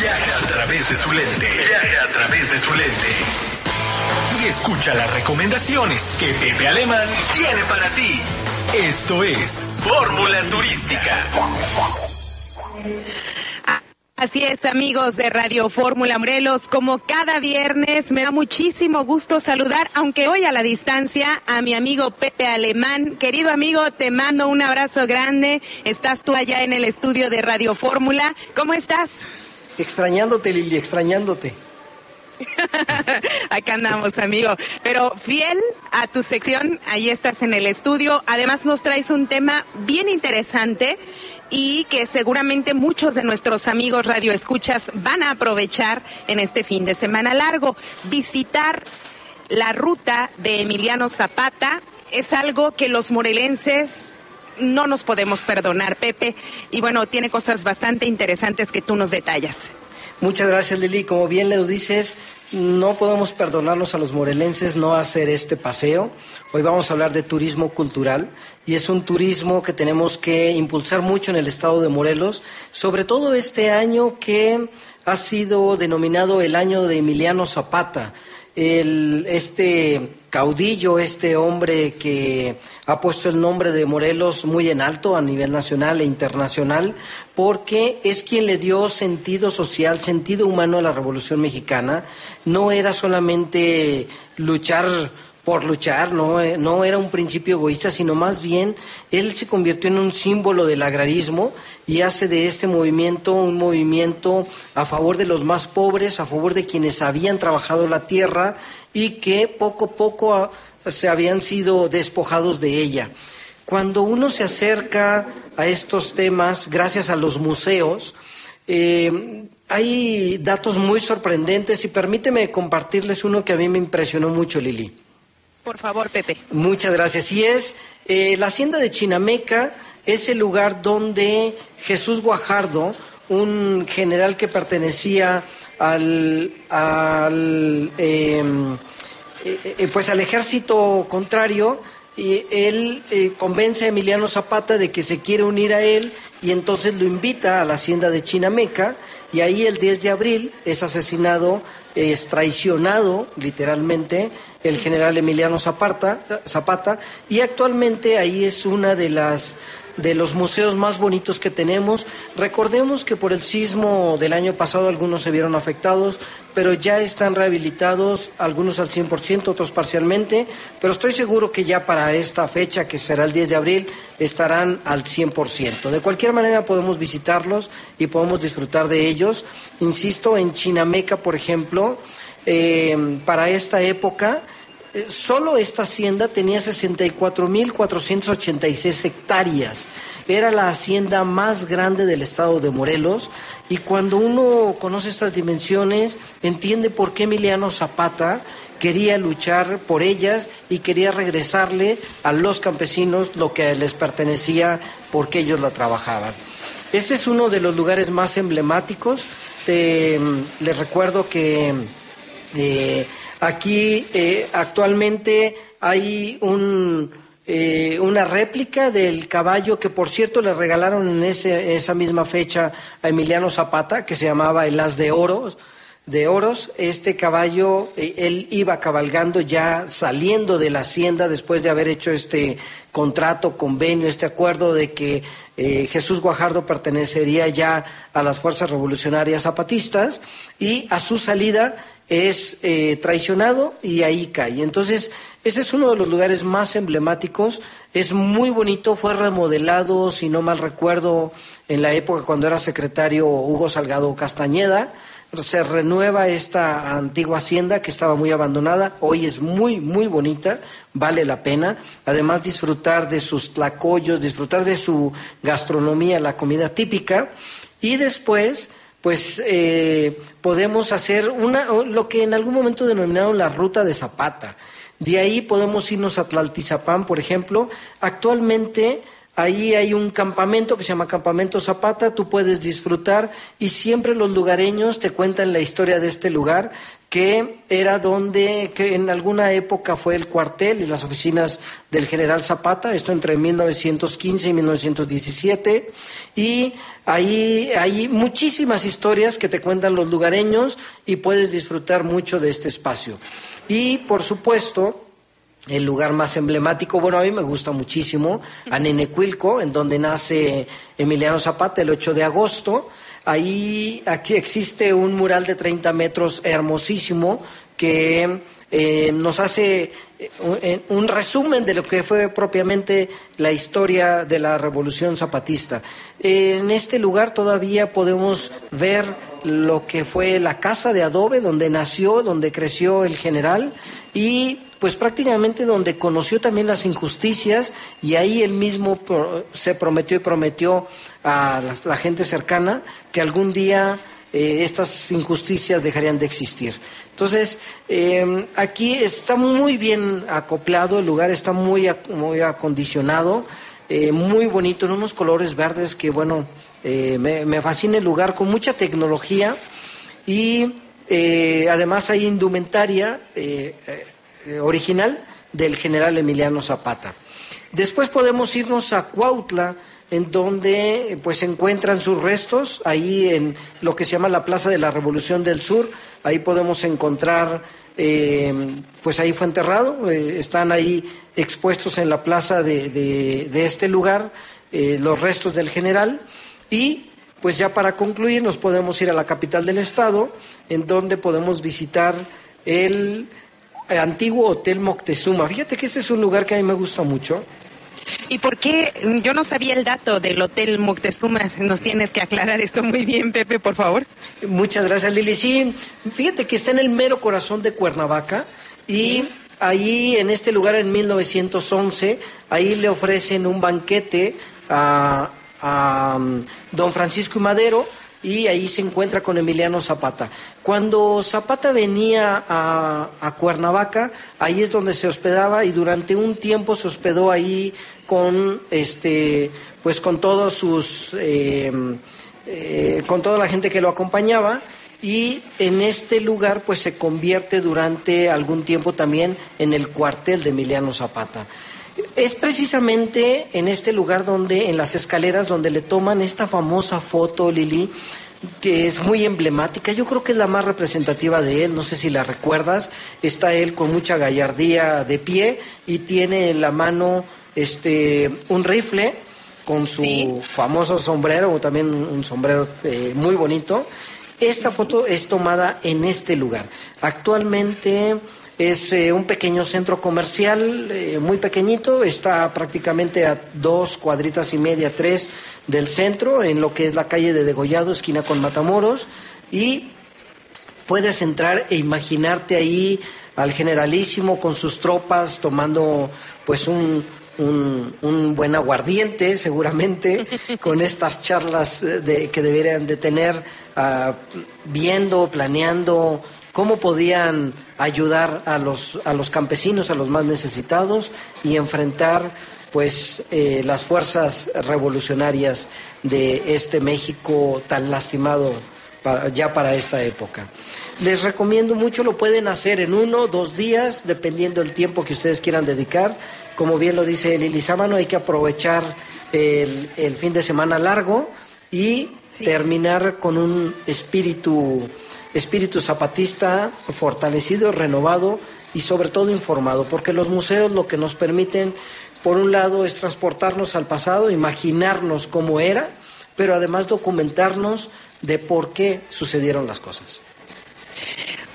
Viaja a través de su lente. Viaja a través de su lente. Y escucha las recomendaciones que Pepe Alemán tiene para ti. Esto es Fórmula Turística. Así es, amigos de Radio Fórmula Morelos, como cada viernes me da muchísimo gusto saludar, aunque hoy a la distancia, a mi amigo Pepe Alemán. Querido amigo, te mando un abrazo grande. Estás tú allá en el estudio de Radio Fórmula. ¿Cómo estás? Extrañándote, Lili, extrañándote. Acá andamos, amigo. Pero fiel a tu sección, ahí estás en el estudio. Además nos traes un tema bien interesante y que seguramente muchos de nuestros amigos radioescuchas van a aprovechar en este fin de semana largo. Visitar la ruta de Emiliano Zapata es algo que los morelenses no nos podemos perdonar, Pepe. Y bueno, tiene cosas bastante interesantes que tú nos detallas. Muchas gracias, Lili. Como bien le dices, no podemos perdonarnos a los morelenses no hacer este paseo. Hoy vamos a hablar de turismo cultural y es un turismo que tenemos que impulsar mucho en el estado de Morelos, sobre todo este año que ha sido denominado el año de Emiliano Zapata. Este caudillo, este hombre que ha puesto el nombre de Morelos muy en alto a nivel nacional e internacional, porque es quien le dio sentido social, sentido humano a la Revolución Mexicana. No era solamente luchar por luchar, no era un principio egoísta, sino más bien él se convirtió en un símbolo del agrarismo y hace de este movimiento un movimiento a favor de los más pobres, a favor de quienes habían trabajado la tierra y que poco a poco se habían sido despojados de ella. Cuando uno se acerca a estos temas, gracias a los museos, hay datos muy sorprendentes y permíteme compartirles uno que a mí me impresionó mucho, Lili. Por favor, Pepe. Muchas gracias. Y es la hacienda de Chinameca, es el lugar donde Jesús Guajardo, un general que pertenecía al ejército contrario, y él convence a Emiliano Zapata de que se quiere unir a él y entonces lo invita a la hacienda de Chinameca y ahí el 10 de abril es asesinado, es traicionado literalmente el general Emiliano Zapata y actualmente ahí es una de los museos más bonitos que tenemos. Recordemos que por el sismo del año pasado algunos se vieron afectados, pero ya están rehabilitados, algunos al 100%, otros parcialmente, pero estoy seguro que ya para esta fecha, que será el 10 de abril, estarán al 100%. De cualquier manera podemos visitarlos y podemos disfrutar de ellos. Insisto, en Chinameca, por ejemplo, para esta época, solo esta hacienda tenía 64,486 hectáreas. Era la hacienda más grande del estado de Morelos y cuando uno conoce estas dimensiones entiende por qué Emiliano Zapata quería luchar por ellas y quería regresarle a los campesinos lo que les pertenecía porque ellos la trabajaban. Este es uno de los lugares más emblemáticos. Les recuerdo que aquí actualmente hay una réplica del caballo que por cierto le regalaron en esa misma fecha a Emiliano Zapata, que se llamaba el As de Oros. Este caballo, él iba cabalgando ya saliendo de la hacienda después de haber hecho este contrato, convenio, este acuerdo de que Jesús Guajardo pertenecería ya a las fuerzas revolucionarias zapatistas y a su salida es traicionado y ahí cae. Entonces, ese es uno de los lugares más emblemáticos, es muy bonito, fue remodelado, si no mal recuerdo, en la época cuando era secretario Hugo Salgado Castañeda. Se renueva esta antigua hacienda que estaba muy abandonada, hoy es muy, muy bonita, vale la pena, además disfrutar de sus tlacoyos, disfrutar de su gastronomía, la comida típica, y después pues podemos hacer lo que en algún momento denominaron la ruta de Zapata. De ahí podemos irnos a Tlaltizapán, por ejemplo. Actualmente ahí hay un campamento que se llama Campamento Zapata, tú puedes disfrutar y siempre los lugareños te cuentan la historia de este lugar, que era que en alguna época fue el cuartel y las oficinas del general Zapata, esto entre 1915 y 1917, y ahí hay muchísimas historias que te cuentan los lugareños y puedes disfrutar mucho de este espacio. Y por supuesto, el lugar más emblemático, bueno, a mí me gusta muchísimo, Anenecuilco, en donde nace Emiliano Zapata el 8 de agosto. Aquí existe un mural de 30 metros hermosísimo que nos hace un resumen de lo que fue propiamente la historia de la Revolución Zapatista. En este lugar todavía podemos ver lo que fue la casa de adobe donde nació, donde creció el general y pues prácticamente donde conoció también las injusticias y ahí él mismo se prometió a la gente cercana que algún día estas injusticias dejarían de existir. Entonces, aquí está muy bien acoplado, el lugar está muy acondicionado, muy bonito, en unos colores verdes que, bueno, me fascina el lugar, con mucha tecnología y además hay indumentaria original del general Emiliano Zapata. Después podemos irnos a Cuautla, en donde pues se encuentran sus restos, ahí en lo que se llama la Plaza de la Revolución del Sur, ahí podemos encontrar, pues ahí fue enterrado, están ahí expuestos en la plaza de este lugar, los restos del general, y pues ya para concluir nos podemos ir a la capital del estado, en donde podemos visitar el antiguo Hotel Moctezuma. Fíjate que este es un lugar que a mí me gusta mucho. ¿Y por qué? Yo no sabía el dato del Hotel Moctezuma. Nos tienes que aclarar esto muy bien, Pepe, por favor. Muchas gracias, Lili. Sí, fíjate que está en el mero corazón de Cuernavaca y ahí en este lugar en 1911, ahí le ofrecen un banquete a don Francisco y Madero y ahí se encuentra con Emiliano Zapata. Cuando Zapata venía a Cuernavaca, ahí es donde se hospedaba y durante un tiempo se hospedó ahí con pues con todos sus con toda la gente que lo acompañaba y en este lugar pues se convierte durante algún tiempo también en el cuartel de Emiliano Zapata. Es precisamente en este lugar donde, en las escaleras, donde le toman esta famosa foto, Lili, que es muy emblemática. Yo creo que es la más representativa de él, no sé si la recuerdas. Está él con mucha gallardía de pie y tiene en la mano un rifle con su famoso sombrero, o también un sombrero muy bonito. Esta foto es tomada en este lugar. Actualmente es un pequeño centro comercial, muy pequeñito, está prácticamente a 2 cuadritas y media, 3 del centro, en lo que es la calle de Degollado, esquina con Matamoros, y puedes entrar e imaginarte ahí al generalísimo con sus tropas tomando pues un buen aguardiente, seguramente, con estas charlas que deberían de tener, viendo, planeando cómo podían ayudar a los campesinos, a los más necesitados y enfrentar pues las fuerzas revolucionarias de este México tan lastimado ya para esta época. Les recomiendo mucho, lo pueden hacer en 1 o 2 días, dependiendo del tiempo que ustedes quieran dedicar. Como bien lo dice Lili Sámano, hay que aprovechar el fin de semana largo y terminar con un espíritu zapatista fortalecido, renovado y sobre todo informado, porque los museos lo que nos permiten, por un lado, es transportarnos al pasado, imaginarnos cómo era, pero además documentarnos de por qué sucedieron las cosas.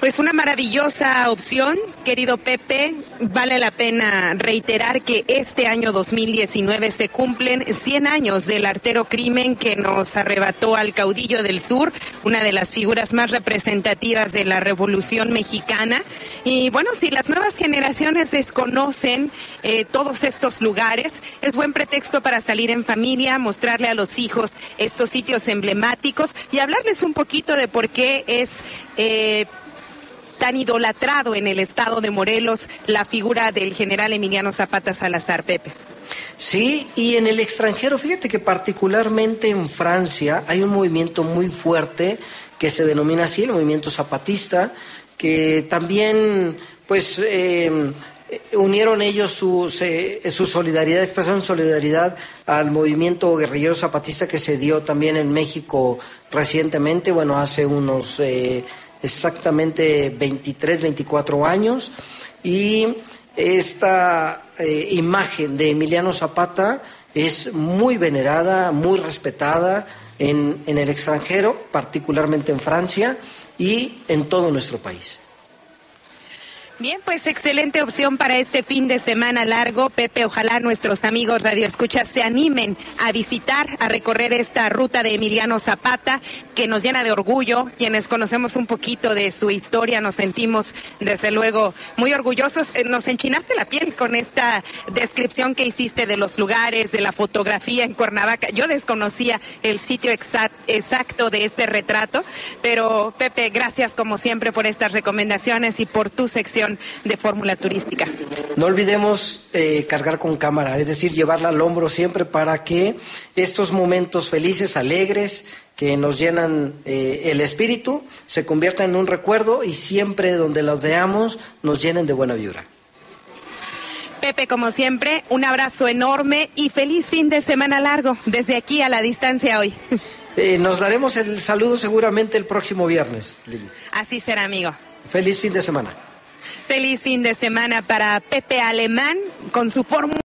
Pues una maravillosa opción, querido Pepe. Vale la pena reiterar que este año 2019 se cumplen 100 años del artero crimen que nos arrebató al caudillo del sur, una de las figuras más representativas de la Revolución Mexicana. Y bueno, si las nuevas generaciones desconocen todos estos lugares, es buen pretexto para salir en familia, mostrarle a los hijos estos sitios emblemáticos y hablarles un poquito de por qué es tan idolatrado en el estado de Morelos la figura del general Emiliano Zapata Salazar, Pepe. Sí, y en el extranjero, fíjate que particularmente en Francia hay un movimiento muy fuerte que se denomina así, el movimiento zapatista, que también pues unieron ellos su solidaridad, expresaron solidaridad al movimiento guerrillero zapatista que se dio también en México recientemente, bueno, hace unos exactamente 23, 24 años, y esta imagen de Emiliano Zapata es muy venerada, muy respetada en el extranjero, particularmente en Francia y en todo nuestro país. Bien, pues excelente opción para este fin de semana largo. Pepe, ojalá nuestros amigos radioescuchas se animen a visitar, a recorrer esta ruta de Emiliano Zapata, que nos llena de orgullo. Quienes conocemos un poquito de su historia nos sentimos, desde luego, muy orgullosos. Nos enchinaste la piel con esta descripción que hiciste de los lugares, de la fotografía en Cuernavaca. Yo desconocía el sitio exacto de este retrato, pero Pepe, gracias como siempre por estas recomendaciones y por tu sección de Fórmula Turística. No olvidemos cargar con cámara, es decir, llevarla al hombro siempre para que estos momentos felices, alegres, que nos llenan el espíritu, se conviertan en un recuerdo y siempre donde los veamos nos llenen de buena vibra. Pepe, como siempre, un abrazo enorme y feliz fin de semana largo desde aquí a la distancia hoy. Nos daremos el saludo seguramente el próximo viernes, Lili. Así será, amigo. Feliz fin de semana. Feliz fin de semana para Pepe Alemán con su fórmula.